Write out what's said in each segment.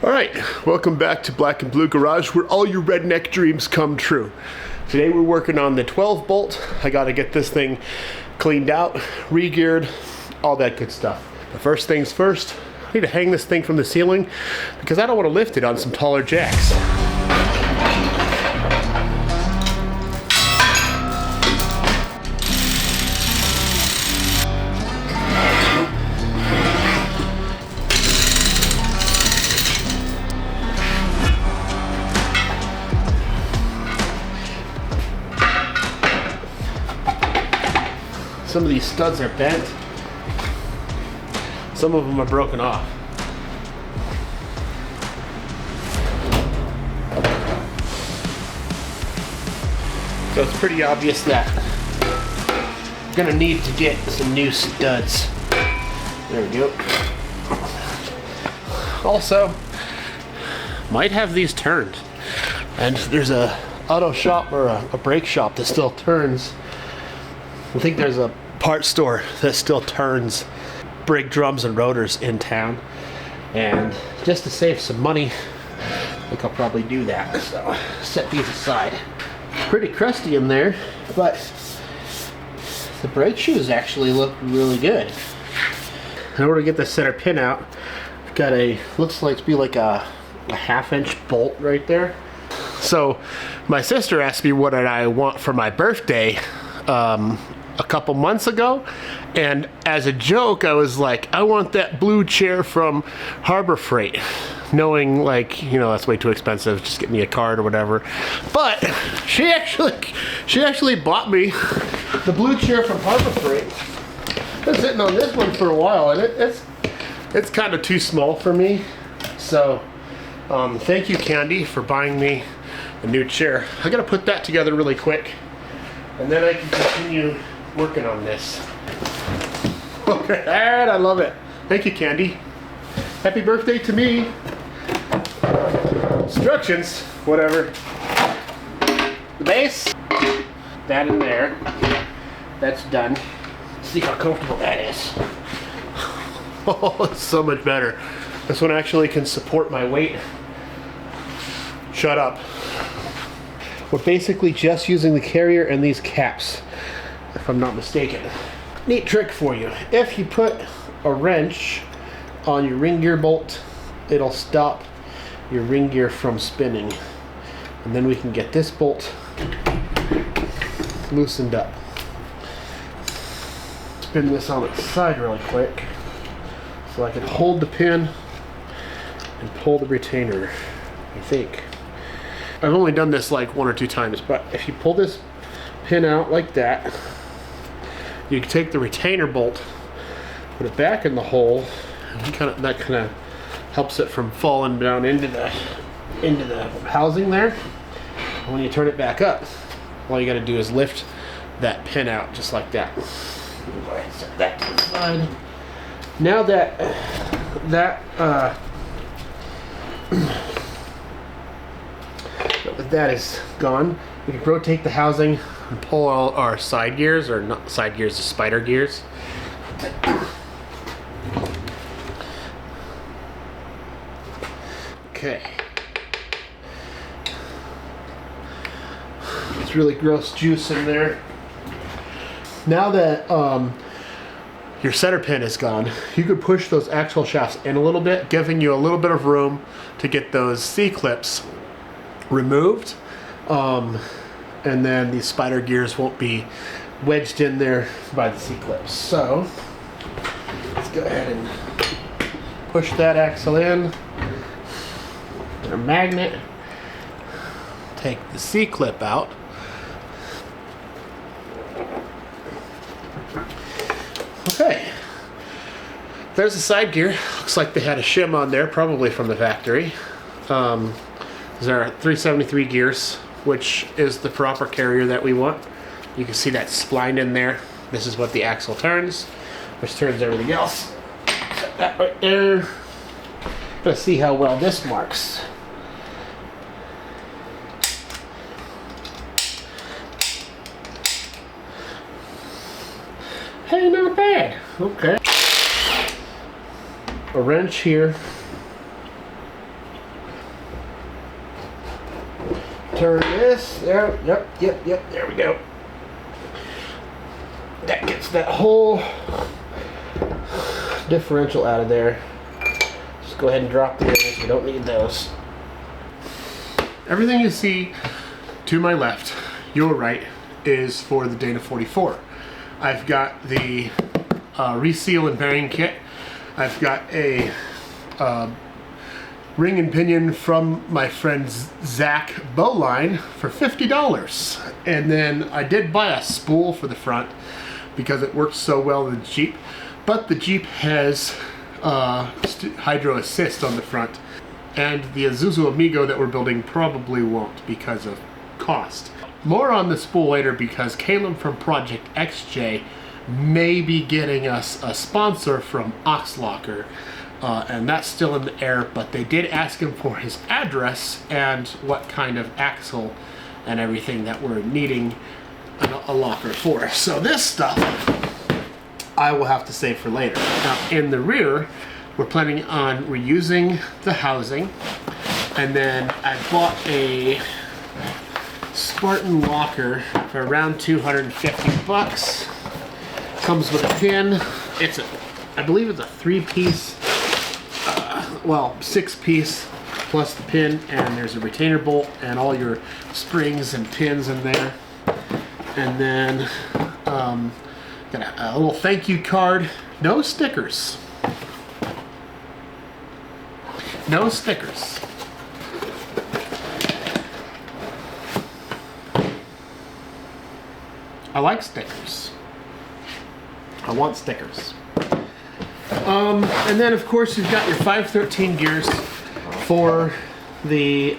All right, welcome back to Black and Blue Garage, where all your redneck dreams come true. Today we're working on the 12 bolt. I gotta get this thing cleaned out, re-geared, all that good stuff. But first things first, I need to hang this thing from the ceiling because I don't want to lift it on some taller jacks. Some of these studs are bent. Some of them are broken off. So it's pretty obvious that I'm gonna need to get some new studs. There we go. Also, might have these turned. And there's a auto shop or a brake shop that still turns. I think there's a parts store that still turns brake drums and rotors in town, and just to save some money I think I'll probably do that. So set these aside. Pretty crusty in there, but the brake shoes actually look really good. In order to get the center pin out, I've got a, looks like to be like a half-inch bolt right there. So my sister asked me what did I want for my birthday a couple months ago, and as a joke I was like, I want that blue chair from Harbor Freight, knowing like, you know, that's way too expensive, just get me a card or whatever. But she actually bought me the blue chair from Harbor Freight. I've been sitting on this one for a while, and it's kind of too small for me. So thank you, Candy, for buying me a new chair. I gotta put that together really quick, and then I can continue working on this. Okay, and I love it. Thank you, Candy. Happy birthday to me. Instructions, whatever. The base, that in there. That's done. Let's see how comfortable that is. Oh, it's so much better. This one actually can support my weight. Shut up. We're basically just using the carrier and these caps, if I'm not mistaken. Neat trick for you. If you put a wrench on your ring gear bolt, it'll stop your ring gear from spinning. And then we can get this bolt loosened up. Spin this on its side really quick so I can hold the pin and pull the retainer, I think. I've only done this like 1 or 2 times, but if you pull this pin out like that, you can take the retainer bolt, put it back in the hole, and that kind of helps it from falling down into the housing there. And when you turn it back up, all you got to do is lift that pin out just like that. Go ahead and set that to the side. Now that is gone, we can rotate the housing and pull all our side gears, or not side gears, the spider gears. Okay. It's really gross juice in there. Now that your center pin is gone, you could push those axle shafts in a little bit, giving you a little bit of room to get those C-clips removed, and then these spider gears won't be wedged in there by the C-clips. So let's go ahead and push that axle in. Get a magnet, take the C-clip out. Okay, there's the side gear. Looks like they had a shim on there, probably from the factory. These are 373 gears, which is the proper carrier that we want. You can see that spline in there. This is what the axle turns, which turns everything else. Set that right there. Let's see how well this marks. Hey, not bad. Okay. A wrench here. turn this. There, yep, there we go. That gets that whole differential out of there. Just go ahead and drop the earrings. We don't need those. Everything you see to my left, your right, is for the Dana 44. I've got the reseal and bearing kit. I've got a ring and pinion from my friend Zach Bowline for $50. And then I did buy a spool for the front because it works so well in the Jeep. But the Jeep has hydro assist on the front. And the Isuzu Amigo that we're building probably won't because of cost. More on the spool later because Caleb from Project XJ may be getting us a sponsor from Oxlocker. And that's still in the air, but they did ask him for his address and what kind of axle and everything that we're needing a locker for. So this stuff I will have to save for later. Now in the rear, we're planning on reusing the housing, and then I bought a Spartan locker for around 250 bucks. Comes with a pin. I believe it's a 3-piece, well, 6-piece plus the pin, and there's a retainer bolt and all your springs and pins in there. And then got a little thank you card. No stickers. No stickers. I like stickers. I want stickers. And then of course you've got your 513 gears for the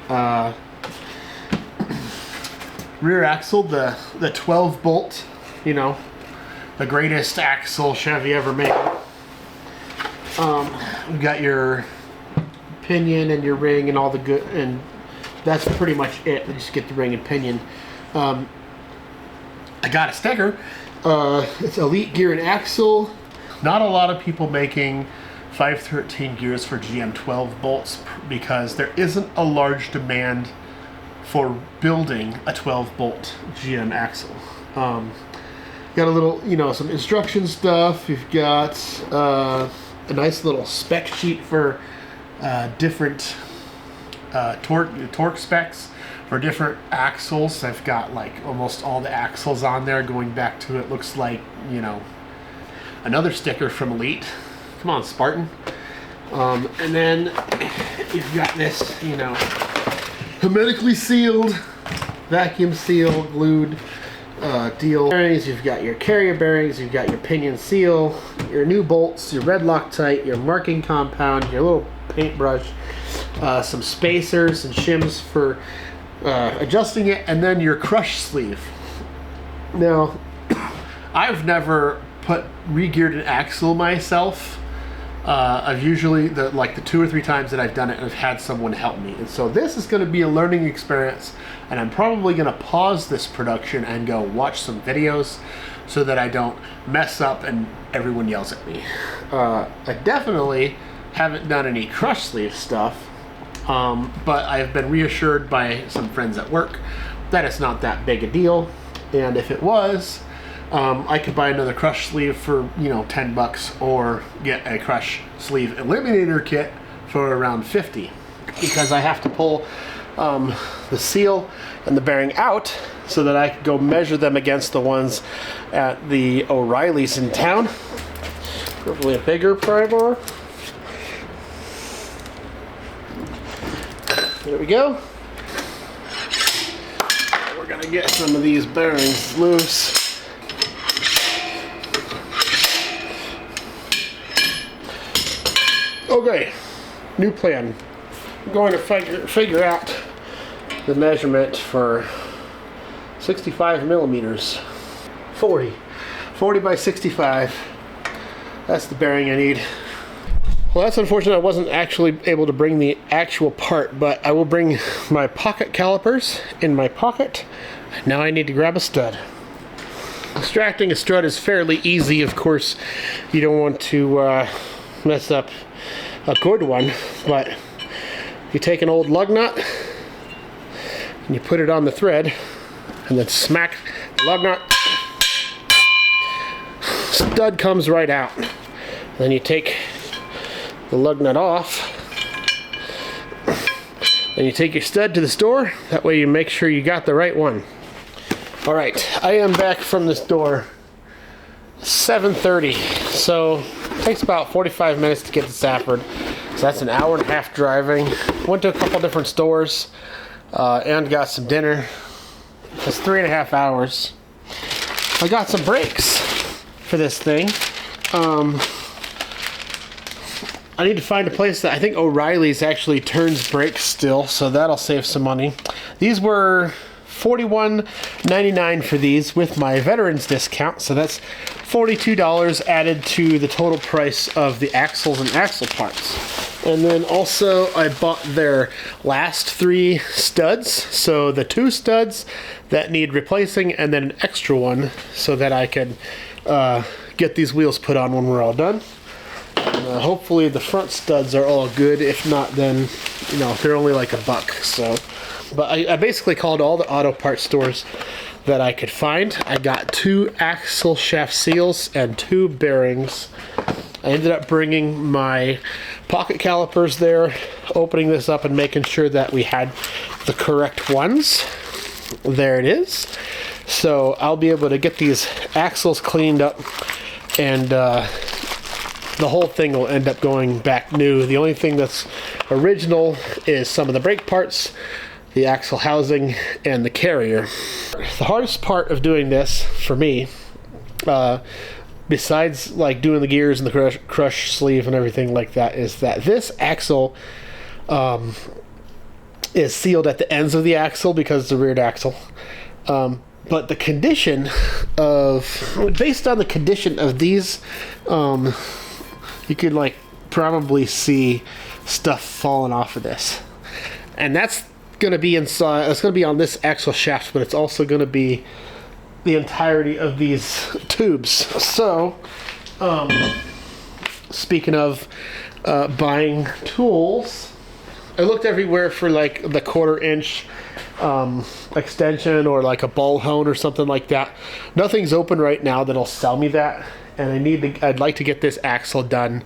rear axle, the 12 bolt, you know, the greatest axle Chevy ever made. We've got your pinion and your ring and all the good, and that's pretty much it. You just get the ring and pinion. I got a sticker. It's Elite Gear and Axle. Not a lot of people making 513 gears for GM 12 bolts because there isn't a large demand for building a 12 bolt GM axle. Got a little, you know, some instruction stuff. You've got a nice little spec sheet for different torque specs for different axles. I've got like almost all the axles on there going back to, it looks like, you know, another sticker from Elite. Come on, Spartan. And then you've got this, you know, hermetically sealed, vacuum sealed, glued deal. Bearings, you've got your carrier bearings, you've got your pinion seal, your new bolts, your red Loctite, your marking compound, your little paintbrush, some spacers and shims for adjusting it, and then your crush sleeve. Now, I've never re-geared an axle myself. I've usually, the 2 or 3 times that I've done it, I've had someone help me. And so this is going to be a learning experience, and I'm probably going to pause this production and go watch some videos so that I don't mess up and everyone yells at me. I definitely haven't done any crush sleeve stuff, but I've been reassured by some friends at work that it's not that big a deal, and if it was, I could buy another crush sleeve for, you know, 10 bucks, or get a crush sleeve eliminator kit for around 50, because I have to pull the seal and the bearing out so that I could go measure them against the ones at the O'Reilly's in town. Probably a bigger pry bar. There we go. We're gonna get some of these bearings loose. Okay, new plan. I'm going to figure out the measurement for 65 millimeters. 40 by 65. That's the bearing I need. Well, that's unfortunate. I wasn't actually able to bring the actual part, but I will bring my pocket calipers in my pocket. Now I need to grab a stud. Extracting a stud is fairly easy. Of course, you don't want to mess up a good one, but you take an old lug nut, and you put it on the thread, and then smack the lug nut. Stud comes right out. Then you take the lug nut off. Then you take your stud to the store. That way you make sure you got the right one. All right, I am back from the store. 7:30, so it takes about 45 minutes to get to Safford. So that's an hour and a half driving. Went to a couple different stores and got some dinner. That's 3.5 hours. I got some brakes for this thing. I need to find a place that I think O'Reilly's actually turns brakes still, so that'll save some money. These were $41.99 for these with my veterans discount, so that's $42 added to the total price of the axles and axle parts. And then also I bought their last 3 studs, so the 2 studs that need replacing and then an extra one so that I can get these wheels put on when we're all done. Hopefully the front studs are all good. If not, then you know they're only like $1. So, but I basically called all the auto parts stores that I could find. I got 2 axle shaft seals and 2 bearings. I ended up bringing my pocket calipers there, opening this up and making sure that we had the correct ones. There it is. So I'll be able to get these axles cleaned up, and the whole thing will end up going back new. The only thing that's original is some of the brake parts, the axle housing, and the carrier. The hardest part of doing this for me, besides like doing the gears and the crush sleeve and everything like that, is that this axle is sealed at the ends of the axle because it's a rear axle. But the condition of, based on the condition of these, you could like probably see stuff falling off of this. And that's going to be inside, it's going to be on this axle shaft, but it's also going to be the entirety of these tubes. So, speaking of buying tools, I looked everywhere for like the 1/4 inch extension or like a ball hone or something like that. Nothing's open right now that'll sell me that, and I'd like to get this axle done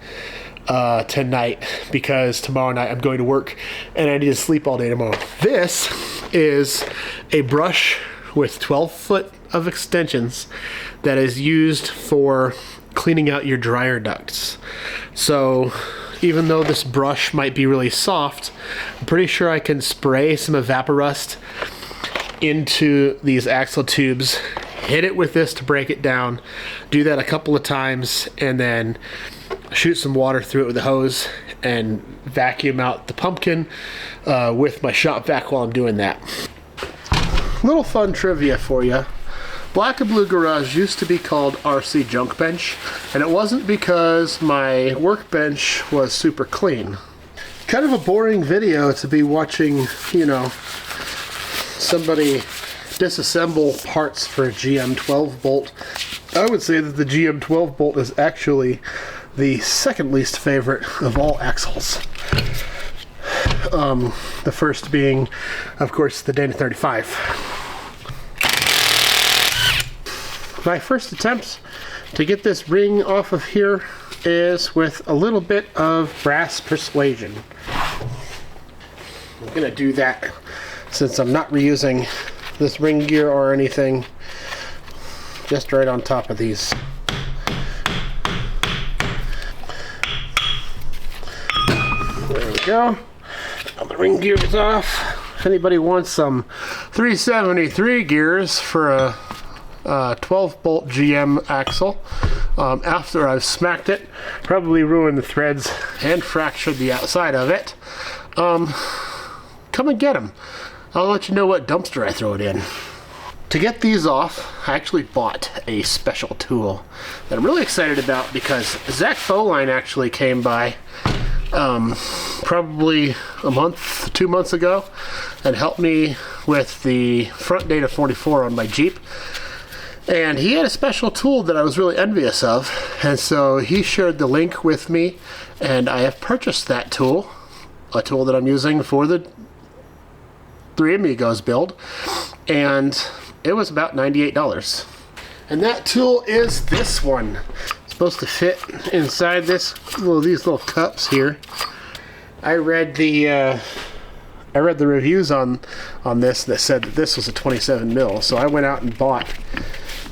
tonight, because tomorrow night I'm going to work and I need to sleep all day tomorrow. This is a brush with 12 foot of extensions that is used for cleaning out your dryer ducts. So even though this brush might be really soft, I'm pretty sure I can spray some Evaporust into these axle tubes, hit it with this to break it down, do that a couple of times, and then shoot some water through it with a hose and vacuum out the pumpkin with my shop vac while I'm doing that. Little fun trivia for you. Black and Blue Garage used to be called RC Junk Bench, and it wasn't because my workbench was super clean. Kind of a boring video to be watching, you know, somebody disassemble parts for a GM 12 bolt. I would say that the GM 12 bolt is actually the second least favorite of all axles. The first being, of course, the Dana 35. My first attempt to get this ring off of here is with a little bit of brass persuasion. I'm gonna do that since I'm not reusing this ring gear or anything, just right on top of these. There we go. Now the ring gear is off. If anybody wants some 373 gears for a 12 bolt GM axle, after I've smacked it, probably ruined the threads and fractured the outside of it, come and get them. I'll let you know what dumpster I throw it in. To get these off, I actually bought a special tool that I'm really excited about, because Zach Foline actually came by probably a month, 2 months ago, and helped me with the front Dana 44 on my Jeep. And he had a special tool that I was really envious of, and so he shared the link with me, and I have purchased that tool, a tool that I'm using for the 3 Amigos build, and it was about $98. And that tool is this one. It's supposed to fit inside these little cups here. I read the reviews on this that said that this was a 27 mil, so I went out and bought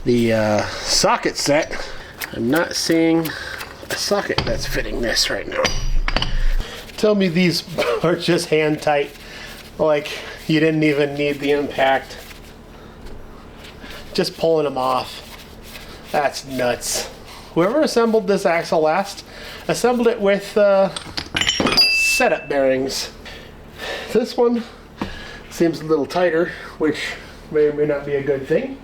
the socket set. I'm not seeing a socket that's fitting this right now. Tell me these are just hand tight, like you didn't even need the impact. Just pulling them off. That's nuts. Whoever assembled this axle last assembled it with setup bearings. This one seems a little tighter, which may or may not be a good thing.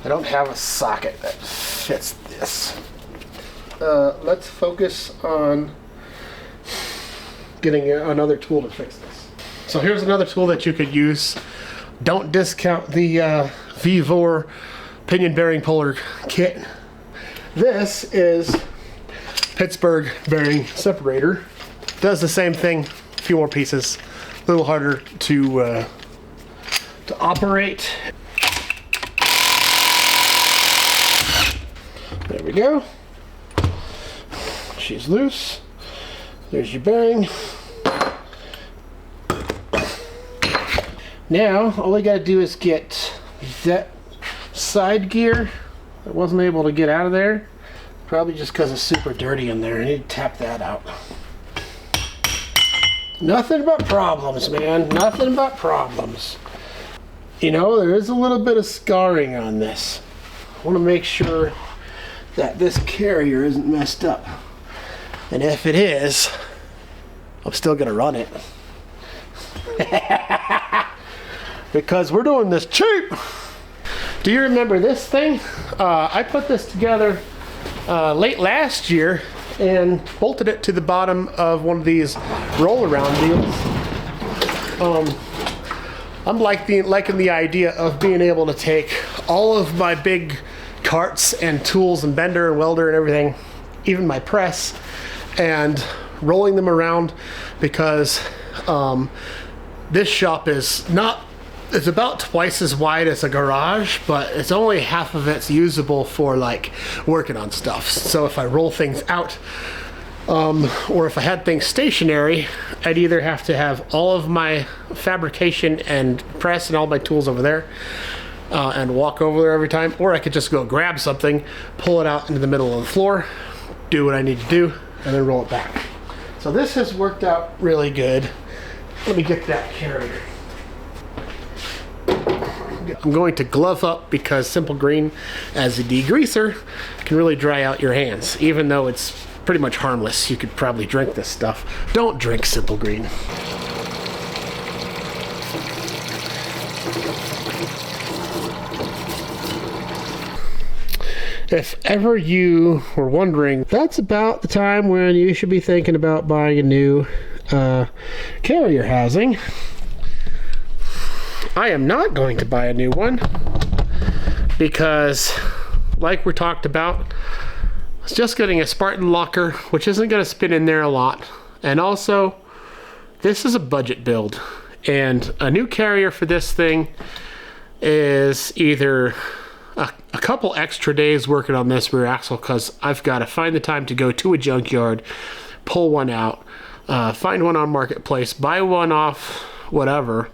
I don't have a socket that fits this. Let's focus on getting another tool to fix this. So here's another tool that you could use. Don't discount the V4 pinion bearing puller kit. This is Pittsburgh bearing separator. Does the same thing, a few more pieces, a little harder to operate. There we go. She's loose. There's your bearing. Now, all we gotta do is get that side gear that wasn't able to get out of there. Probably just because it's super dirty in there. I need to tap that out. Nothing but problems, man. Nothing but problems. You know, there is a little bit of scarring on this. I want to make sure that this carrier isn't messed up. And if it is, I'm still going to run it. Because we're doing this cheap. Do you remember this thing? I put this together late last year and bolted it to the bottom of one of these roll-around deals. I'm liking the idea of being able to take all of my big carts and tools and bender and welder and everything, even my press, and rolling them around, because this shop is not, it's about twice as wide as a garage, but it's only half of it's usable for like working on stuff. So if I roll things out, or if I had things stationary, I'd either have to have all of my fabrication and press and all my tools over there, and walk over there every time, or I could just go grab something, pull it out into the middle of the floor, do what I need to do, and then roll it back. So this has worked out really good. Let me get that carrier. I'm going to glove up, because Simple Green as a degreaser can really dry out your hands. Even though it's pretty much harmless, you could probably drink this stuff. Don't drink Simple Green. If ever you were wondering, that's about the time when you should be thinking about buying a new carrier housing. I am not going to buy a new one, because like we talked about, I was just getting a Spartan locker, which isn't going to spin in there a lot. And also, this is a budget build, and a new carrier for this thing is either a couple extra days working on this rear axle, because I've got to find the time to go to a junkyard, pull one out, find one on Marketplace, buy one off whatever,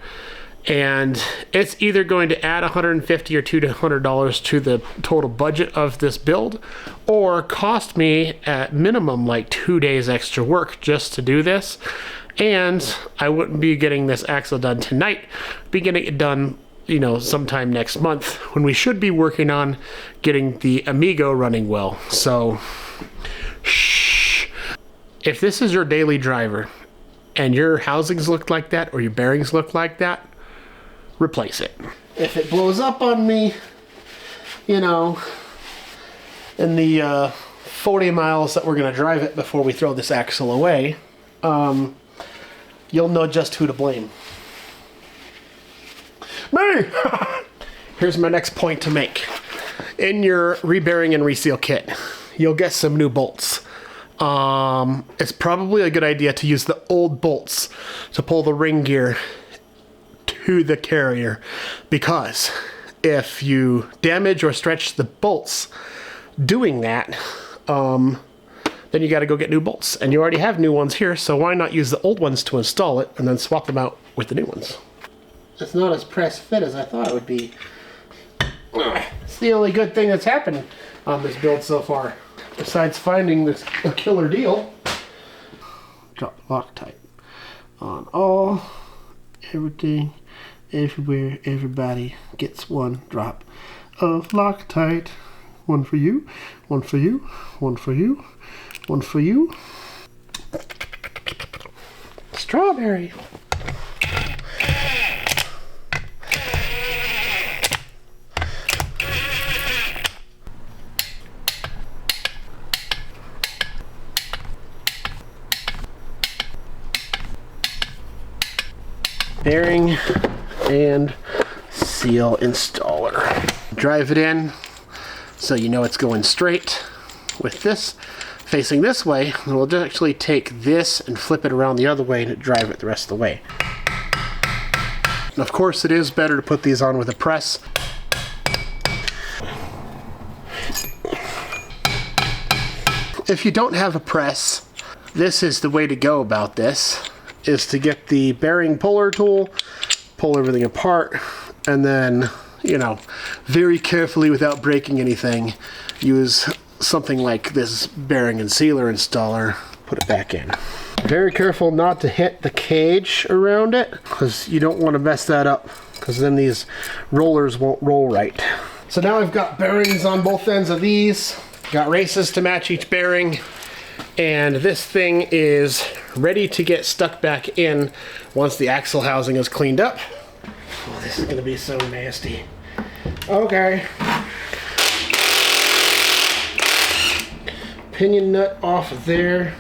and it's either going to add $150 or $200 to the total budget of this build, or cost me at minimum like 2 days extra work just to do this. And I wouldn't be getting this axle done tonight, be getting it done, you know, sometime next month, when we should be working on getting the Amigo running well. So shh. If this is your daily driver and your housings look like that, or your bearings look like that, replace it. If it blows up on me, you know, in the 40 miles that we're going to drive it before we throw this axle away, you'll know just who to blame. Me! Here's my next point to make. In your rebearing and reseal kit, you'll get some new bolts. It's probably a good idea to use the old bolts to pull the ring gear to the carrier, because if you damage or stretch the bolts doing that, then you got to go get new bolts, and you already have new ones here, so why not use the old ones to install it and then swap them out with the new ones? It's not as press fit as I thought it would be. It's the only good thing that's happened on this build so far, besides finding this a killer deal. Drop Loctite on all, everything, everywhere, everybody gets one drop of Loctite. One for you, one for you, one for you, one for you. Strawberry. Bearing and seal installer. Drive it in so you know it's going straight with this facing this way, and we'll just actually take this and flip it around the other way and drive it the rest of the way. And of course, it is better to put these on with a press. If you don't have a press, this is the way to go about this, is to get the bearing puller tool, pull everything apart, and then, you know, very carefully without breaking anything, use something like this bearing and sealer installer, put it back in. Very careful not to hit the cage around it, because you don't want to mess that up, because then these rollers won't roll right. So now I've got bearings on both ends of these, got races to match each bearing, and this thing is ready to get stuck back in once the axle housing is cleaned up. Oh, this is gonna be so nasty. Okay. Pinion nut off of there.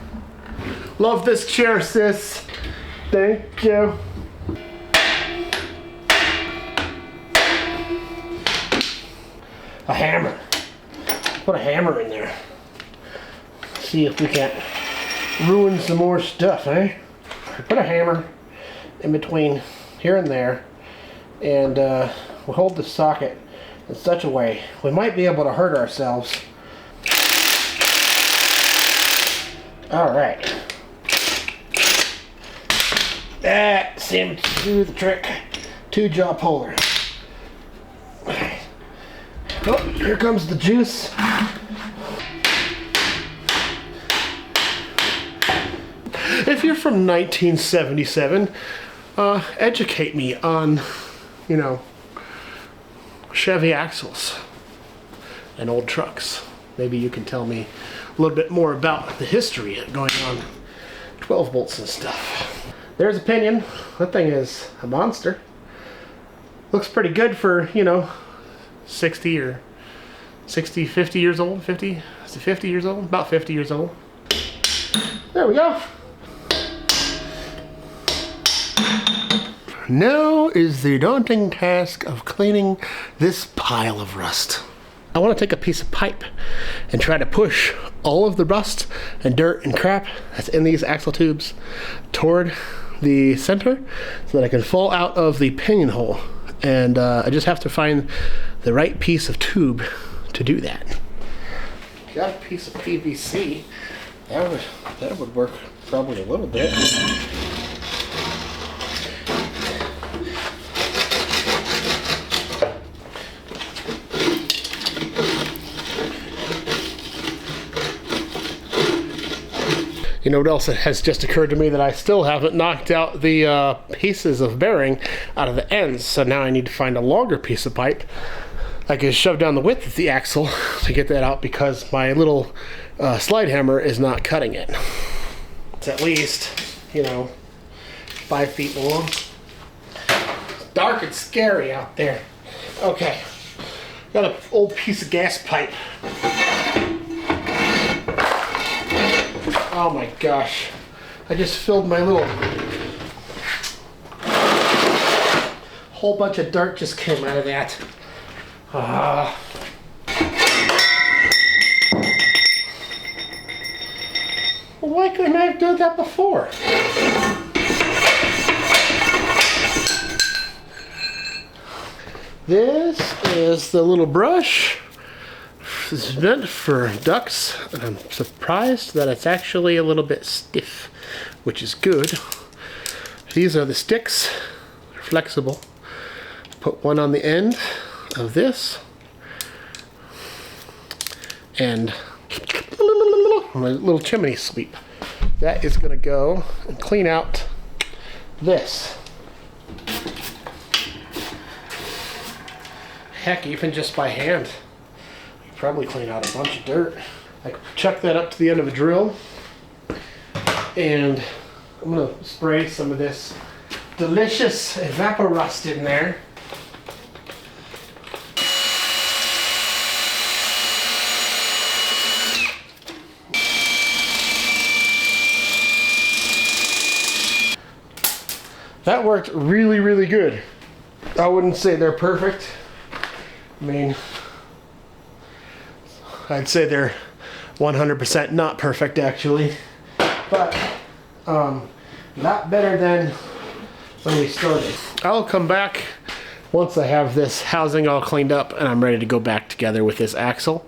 Love this chair, sis. Thank you. A hammer. Put a hammer in there. See if we can't ruin some more stuff, eh? Put a hammer in between here and there, and we'll hold the socket in such a way we might be able to hurt ourselves. All right. That seemed to do the trick. Two-jaw puller. Oh, here comes the juice. If you're from 1977, educate me on, you know, Chevy axles and old trucks. Maybe you can tell me a little bit more about the history going on 12 bolts and stuff. There's a pinion. That thing is a monster. Looks pretty good for, you know, 60 or 60, 50 years old. 50? Is it 50 years old? About 50 years old. There we go. Now is the daunting task of cleaning this pile of rust. I want to take a piece of pipe and try to push all of the rust and dirt and crap that's in these axle tubes toward the center so that I can fall out of the pinion hole. And I just have to find the right piece of tube to do that. Got a piece of PVC. That would work probably a little bit. You know what else has just occurred to me, that I still haven't knocked out the pieces of bearing out of the ends. So now I need to find a longer piece of pipe I can shove down the width of the axle to get that out, because my little slide hammer is not cutting it. It's at least, you know, 5 feet long. It's dark and scary out there. Okay, got an old piece of gas pipe. Oh my gosh, I just filled my little, whole bunch of dirt just came out of that. Well, why couldn't I have done that before? This is the little brush. This is meant for ducks, and I'm surprised that it's actually a little bit stiff, which is good. These are the sticks. They're flexible. Put one on the end of this, and a little chimney sweep. That is going to go and clean out this. Heck, even just by hand, you could probably clean out a bunch of dirt. I chuck that up to the end of a drill, and I'm going to spray some of this delicious Evaporust in there. That worked really, really good. I wouldn't say they're perfect. I mean, I'd say they're 100% not perfect actually, but not better than when we started. I'll come back once I have this housing all cleaned up and I'm ready to go back together with this axle.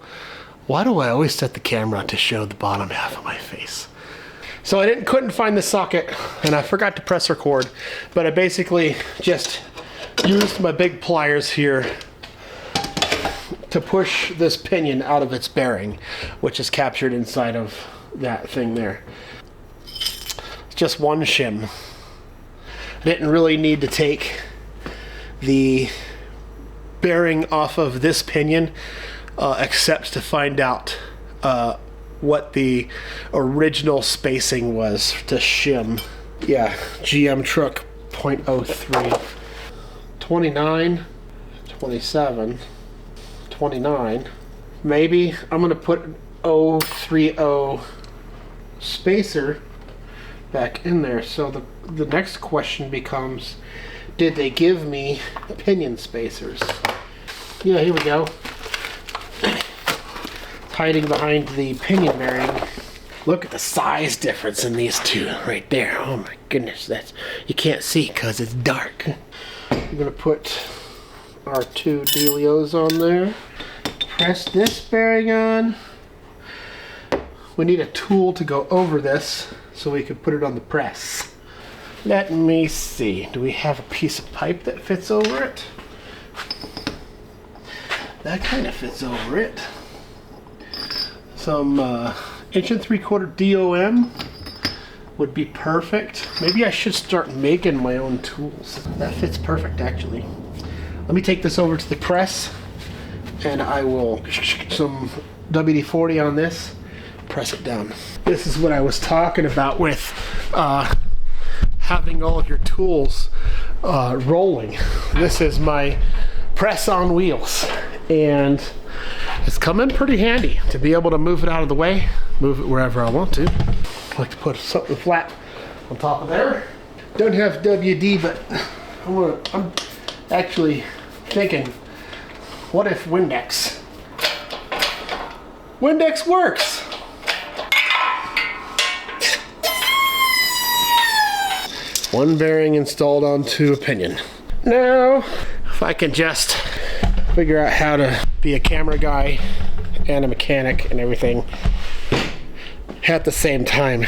Why do I always set the camera to show the bottom half of my face? So I couldn't find the socket, and I forgot to press record, but I basically just used my big pliers here to push this pinion out of its bearing, which is captured inside of that thing there. It's just one shim. I didn't really need to take the bearing off of this pinion, except to find out what the original spacing was to shim. Yeah, GM truck 0.03. 29, 27, 29. Maybe I'm gonna put 030 spacer back in there. So the next question becomes, did they give me pinion spacers? Yeah, here we go. Hiding behind the pinion bearing. Look at the size difference in these two right there. Oh my goodness, you can't see because it's dark. I'm gonna put our two dealios on there. Press this bearing on. We need a tool to go over this so we can put it on the press. Let me see. Do we have a piece of pipe that fits over it? That kind of fits over it. Some 1 3/4 DOM would be perfect. Maybe I should start making my own tools. That fits perfect actually. Let me take this over to the press and I will some WD-40 on this, press it down. This is what I was talking about with having all of your tools rolling. This is my press on wheels, and it's come in pretty handy to be able to move it out of the way, move it wherever I want to. I like to put something flat on top of there. Don't have WD, but I'm actually thinking, what if Windex? Windex works! One bearing installed onto a pinion. Now, if I can just figure out how to be a camera guy and a mechanic and everything at the same time,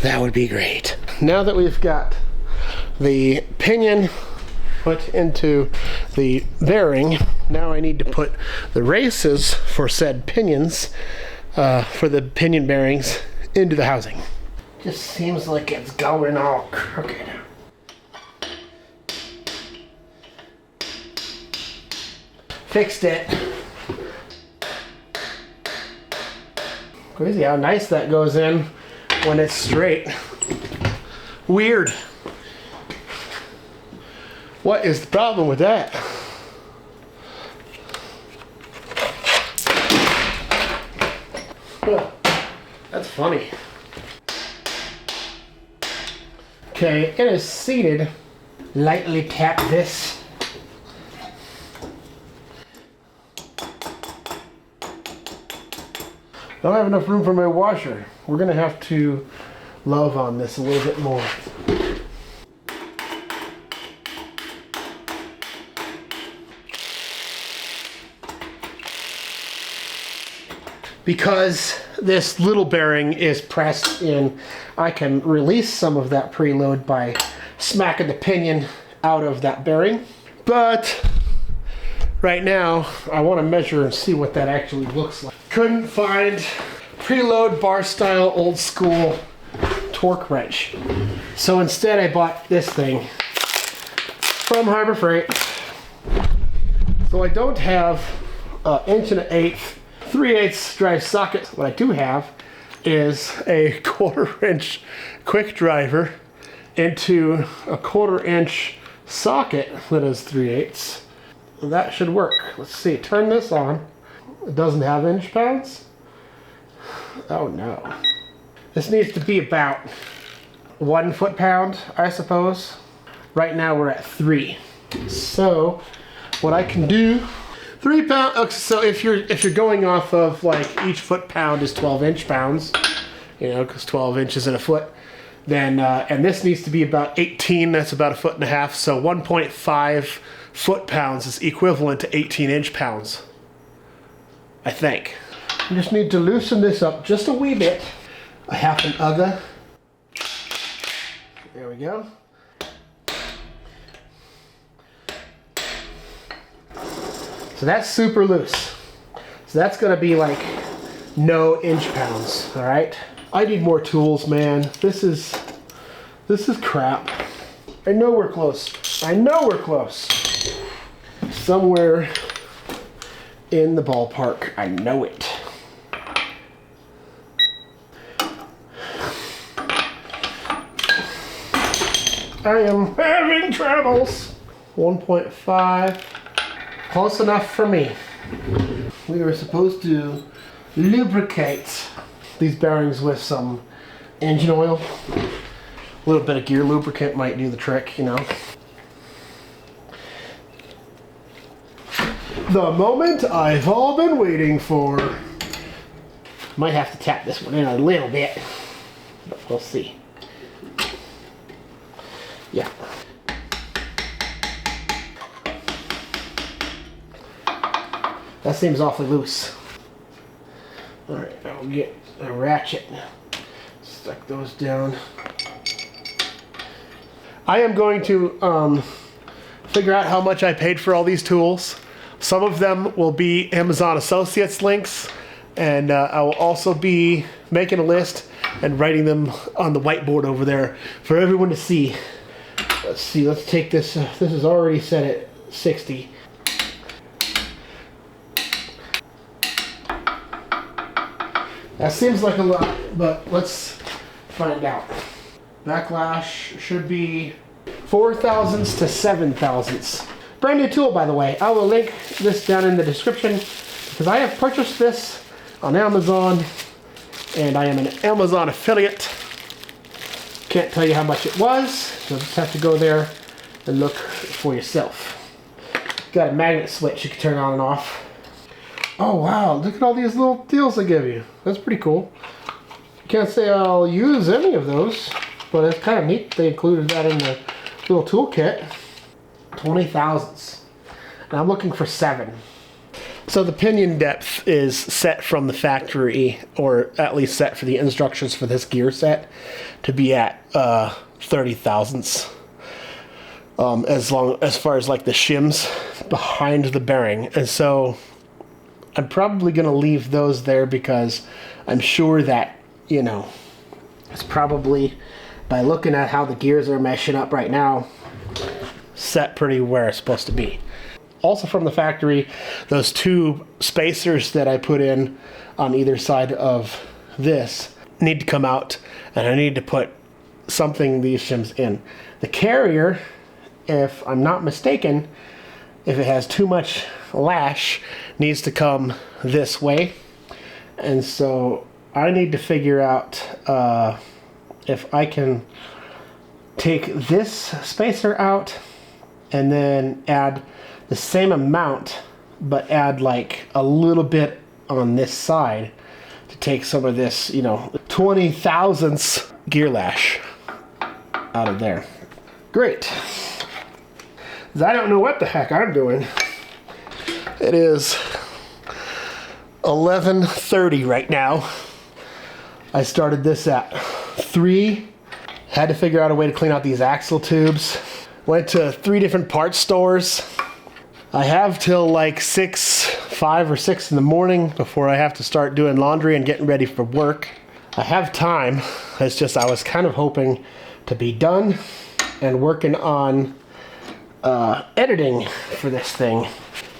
that would be great. Now that we've got the pinion put into the bearing, now I need to put the races for said pinions, for the pinion bearings, into the housing. Just seems like it's going all crooked. Fixed it. Crazy how nice that goes in when it's straight. Weird. What is the problem with that? Huh. That's funny. Okay, it is seated. Lightly tap this. Don't have enough room for my washer. We're gonna have to love on this a little bit more. because this little bearing is pressed in, I can release some of that preload by smacking the pinion out of that bearing. But right now, I want to measure and see what that actually looks like. Couldn't find preload bar style old school torque wrench. So instead I bought this thing from Harbor Freight. So I don't have an 1 1/8, 3/8 drive socket. What I do have is a 1/4 inch quick driver into a 1/4 inch socket that is 3/8. That should work. Let's see, turn this on. It doesn't have inch pounds. Oh no. This needs to be about 1 foot-pound, I suppose. Right now we're at 3. So what I can do, 3 pound. Okay, so if you're going off of like each foot-pound is 12 inch pounds, you know, because 12 inches in a foot, then and this needs to be about 18. That's about 1.5 feet. So 1.5 foot-pounds is equivalent to 18 inch pounds, I think. I just need to loosen this up just a wee bit. A 1/2 UGA. There we go. So that's super loose. So that's gonna be like no inch pounds, all right? I need more tools, man. This is crap. I know we're close. I know we're close. Somewhere in the ballpark, I know it. I am having troubles. 1.5, close enough for me. We were supposed to lubricate these bearings with some engine oil. A little bit of gear lubricant might do the trick, you know. The moment I've all been waiting for. Might have to tap this one in a little bit, but we'll see. Yeah. That seems awfully loose. Alright, I'll get a ratchet. Stuck those down. I am going to figure out how much I paid for all these tools. Some of them will be Amazon Associates links, and I will also be making a list and writing them on the whiteboard over there for everyone to see. Let's see, let's take this. This is already set at 60. That seems like a lot, but let's find out. Backlash should be 4 thousandths to 7 thousandths. Brand new tool, by the way. I will link this down in the description because I have purchased this on Amazon and I am an Amazon affiliate. Can't tell you how much it was. You'll just have to go there and look for yourself. Got a magnet switch you can turn on and off. Oh wow, look at all these little deals they give you. That's pretty cool. Can't say I'll use any of those, but it's kind of neat they included that in the little toolkit. 20 thousandths. And I'm looking for 7. So the pinion depth is set from the factory, or at least set for the instructions for this gear set, to be at 30 thousandths. As far as like the shims behind the bearing. And so I'm probably going to leave those there because I'm sure that, you know, it's probably, by looking at how the gears are meshing up right now, set pretty where it's supposed to be. Also from the factory, those 2 spacers that I put in on either side of this need to come out, and I need to put something these shims in. The carrier, if I'm not mistaken, if it has too much lash, needs to come this way. And so I need to figure out if I can take this spacer out and then add the same amount, but add like a little bit on this side to take some of this, you know, 20 thousandths gear lash out of there. Great. 'Cause I don't know what the heck I'm doing. It is 11:30 right now. I started this at 3. Had to figure out a way to clean out these axle tubes. Went to 3 different parts stores. I have till like 5 or 6 in the morning before I have to start doing laundry and getting ready for work. I have time. It's just I was kind of hoping to be done and working on editing for this thing.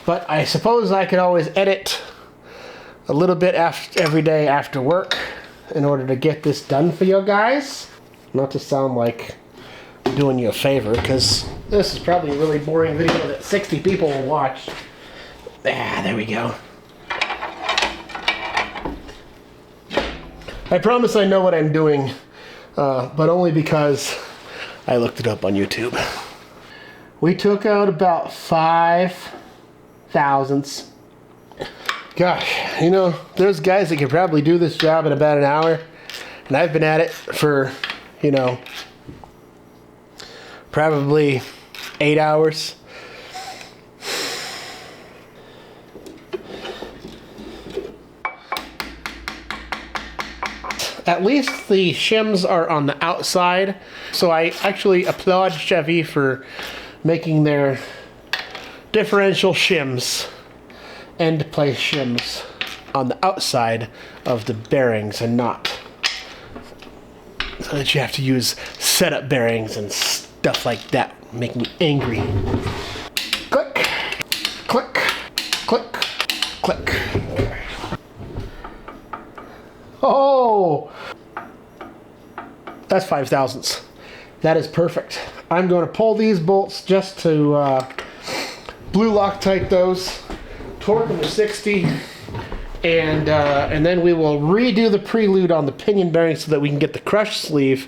But I suppose I could always edit a little bit every day after work in order to get this done for you guys. Not to sound like I'm doing you a favor, because this is probably a really boring video that 60 people will watch. There we go. I promise I know what I'm doing, but only because I looked it up on YouTube. We took out about 5 thousandths. Gosh, you know, there's guys that could probably do this job in about an hour, and I've been at it for, you know, probably 8 hours. At least the shims are on the outside, so I actually applaud Chevy for making their differential shims, end place shims, on the outside of the bearings and not so that you have to use setup bearings and stuff like that. Make me angry. Click, click, click, click. Oh, that's 5 thousandths. That is perfect. I'm going to pull these bolts just to blue Loctite those, torque them to 60, and then we will redo the prelude on the pinion bearing so that we can get the crush sleeve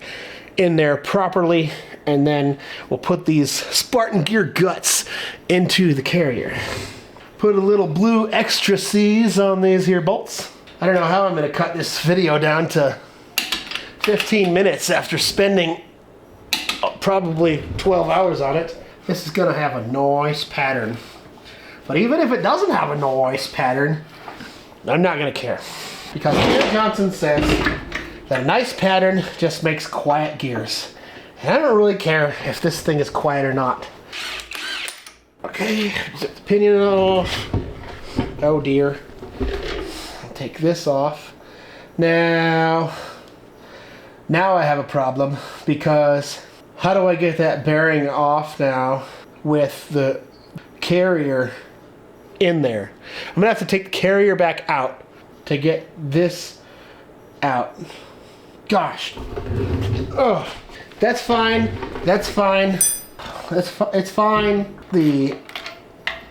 in there properly, and then we'll put these Spartan gear guts into the carrier. Put a little blue extra C's on these here bolts. I don't know how I'm going to cut this video down to 15 minutes after spending probably 12 hours on it. This is going to have a nice pattern. But even if it doesn't have a nice pattern, I'm not going to care. Because Peter Johnson says that a nice pattern just makes quiet gears. And I don't really care if this thing is quiet or not. Okay, zip the pinion off. Oh dear. Take this off. Now I have a problem, because how do I get that bearing off now with the carrier in there? I'm gonna have to take the carrier back out to get this out. Gosh. Oh, that's fine. That's fine. It's fine. The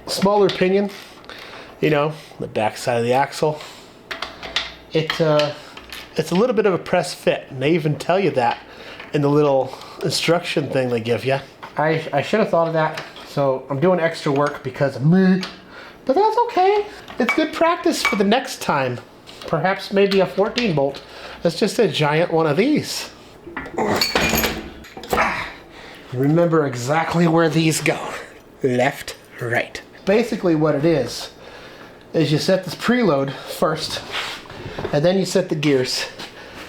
smaller pinion, you know, the back side of the axle, it's a little bit of a press fit, and they even tell you that in the little instruction thing they give you. I should have thought of that, so I'm doing extra work because of me, but that's okay. It's good practice for the next time. Perhaps maybe a 14 bolt. That's just a giant one of these. Remember exactly where these go. Left, right. Basically what it is you set this preload first, and then you set the gears,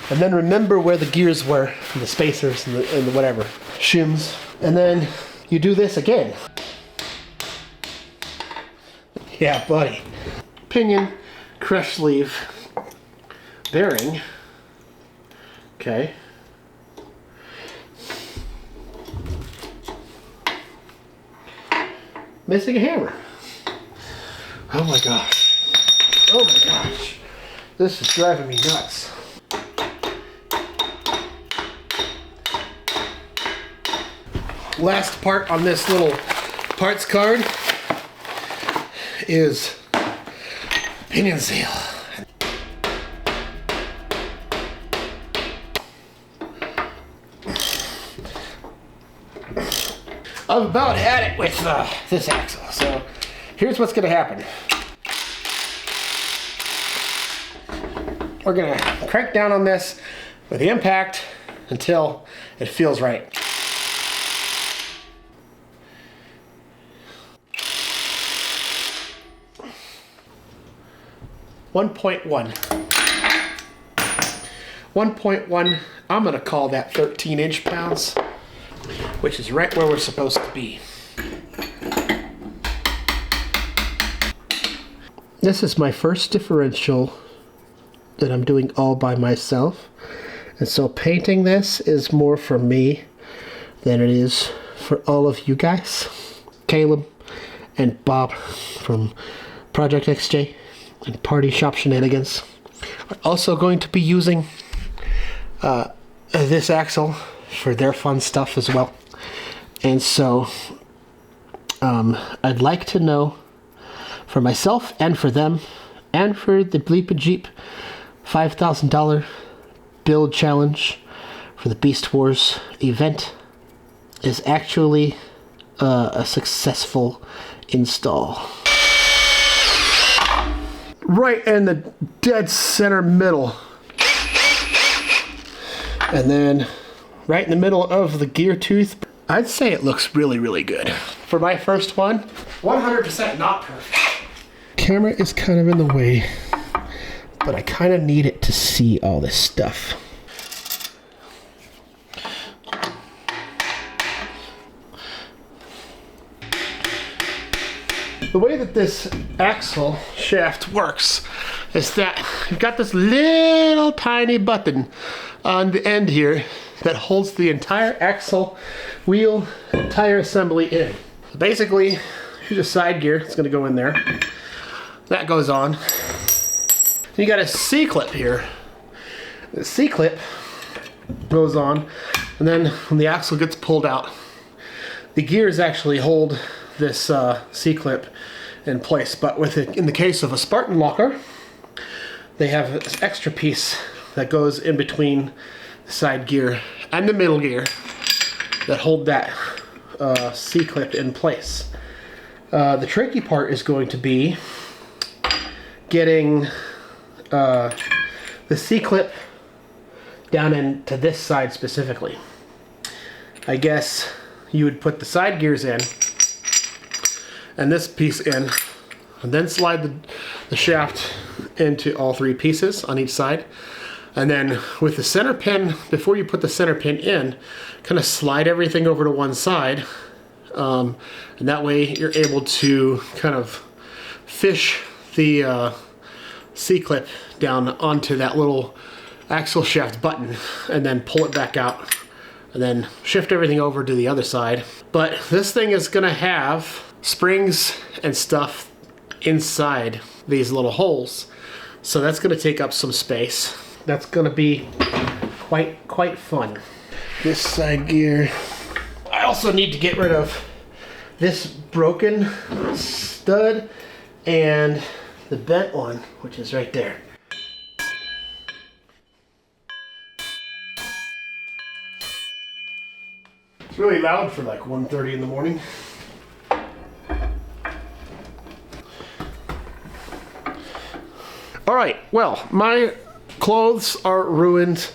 and then remember where the gears were, and the spacers and the whatever shims, and then you do this again. Yeah, buddy. Pinion, crush sleeve, bearing. Okay. Missing a hammer. Oh my gosh. Oh my gosh. This is driving me nuts. Last part on this little parts card is pinion seal. I've about had it with this axle, so here's what's going to happen. We're going to crank down on this with the impact until it feels right. 1.1. 1.1, I'm gonna call that 13 inch-pounds, which is right where we're supposed to be. This is my first differential that I'm doing all by myself. And so painting this is more for me than it is for all of you guys. Caleb and Bob from Project XJ and Party Shop Shenanigans are also going to be using this axle for their fun stuff as well. And so I'd like to know, for myself and for them and for the Bleep and Jeep $5,000 build challenge for the Beast Wars event is actually a successful install. Right in the dead center middle. And then right in the middle of the gear tooth. I'd say it looks really, really good. For my first one, 100% not perfect. Camera is kind of in the way, but I kind of need it to see all this stuff. The way that this axle shaft works is that you've got this little tiny button on the end here that holds the entire axle, wheel, and tire assembly in. So basically, here's a side gear. It's going to go in there. That goes on. You got a C-clip here. The C-clip goes on, and then when the axle gets pulled out, the gears actually hold this C-clip in place. But with it, in the case of a Spartan locker, they have this extra piece that goes in between the side gear and the middle gear that hold that C-clip in place. The tricky part is going to be getting the C-clip down into this side specifically. I guess you would put the side gears in and this piece in, and then slide the shaft into all three pieces on each side. And then with the center pin, before you put the center pin in, kind of slide everything over to one side. And that way you're able to kind of fish the C-clip down onto that little axle shaft button and then pull it back out and then shift everything over to the other side. But this thing is gonna have springs and stuff inside these little holes. So that's gonna take up some space. That's gonna be quite fun. This side gear. I also need to get rid of this broken stud and the bent one, which is right there. It's really loud for like 1:30 in the morning. All right, well, my clothes are ruined.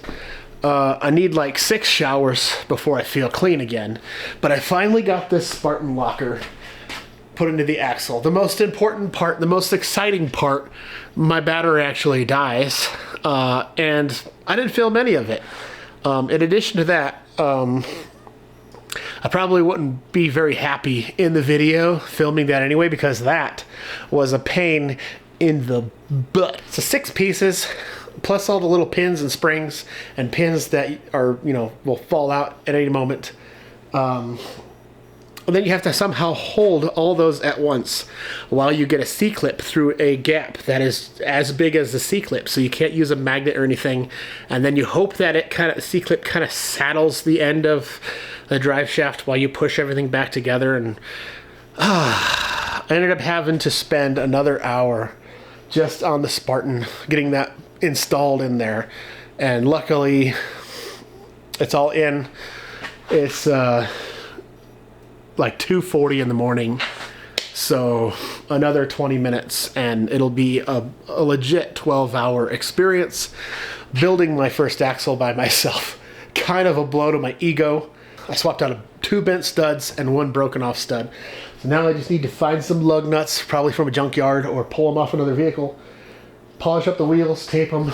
I need like 6 showers before I feel clean again. But I finally got this Spartan locker put into the axle. The most important part, the most exciting part, my battery actually dies. And I didn't film any of it. In addition to that, I probably wouldn't be very happy in the video filming that anyway, because that was a pain in the butt. So 6 pieces, plus all the little pins and springs and pins that are, you know, will fall out at any moment. And then you have to somehow hold all those at once while you get a C-clip through a gap that is as big as the C-clip, so you can't use a magnet or anything. And then you hope that it C-clip kind of saddles the end of the drive shaft while you push everything back together. And I ended up having to spend another hour just on the Spartan getting that installed in there, and luckily it's all in. It's like 2:40 in the morning, so another 20 minutes and it'll be a legit 12-hour experience building my first axle by myself. Kind of a blow to my ego. I swapped out 2 bent studs and 1 broken off stud. So now I just need to find some lug nuts, probably from a junkyard, or pull them off another vehicle, polish up the wheels, tape them,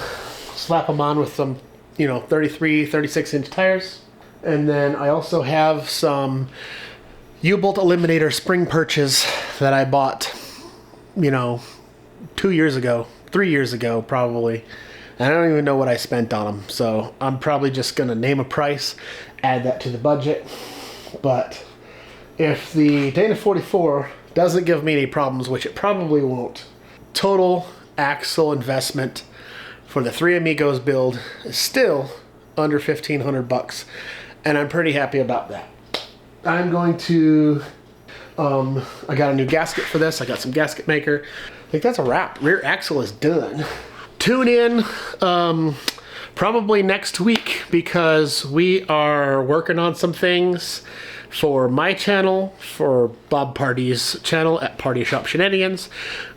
slap them on with some, 33, 36-inch tires. And then I also have some U-bolt eliminator spring perches that I bought, 2 years ago, 3 years ago probably. And I don't even know what I spent on them. So I'm probably just going to name a price, add that to the budget. But if the Dana 44 doesn't give me any problems, which it probably won't, total axle investment for the 3 Amigos build is still under $1,500, and I'm pretty happy about that. I'm going to, I got a new gasket for this. I got some gasket maker. I think that's a wrap. Rear axle is done. Tune in probably next week, because we are working on some things for my channel, for Bob Party's channel at Party Shop Shenanigans,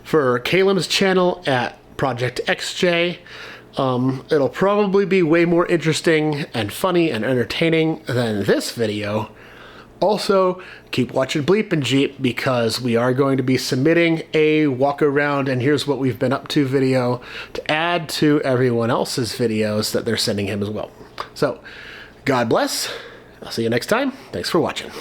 for Caleb's channel at Project XJ. It'll probably be way more interesting and funny and entertaining than this video. Also, keep watching Bleep and Jeep, because we are going to be submitting a walk around and here's what we've been up to video to add to everyone else's videos that they're sending him as well. So, God bless. I'll see you next time. Thanks for watching.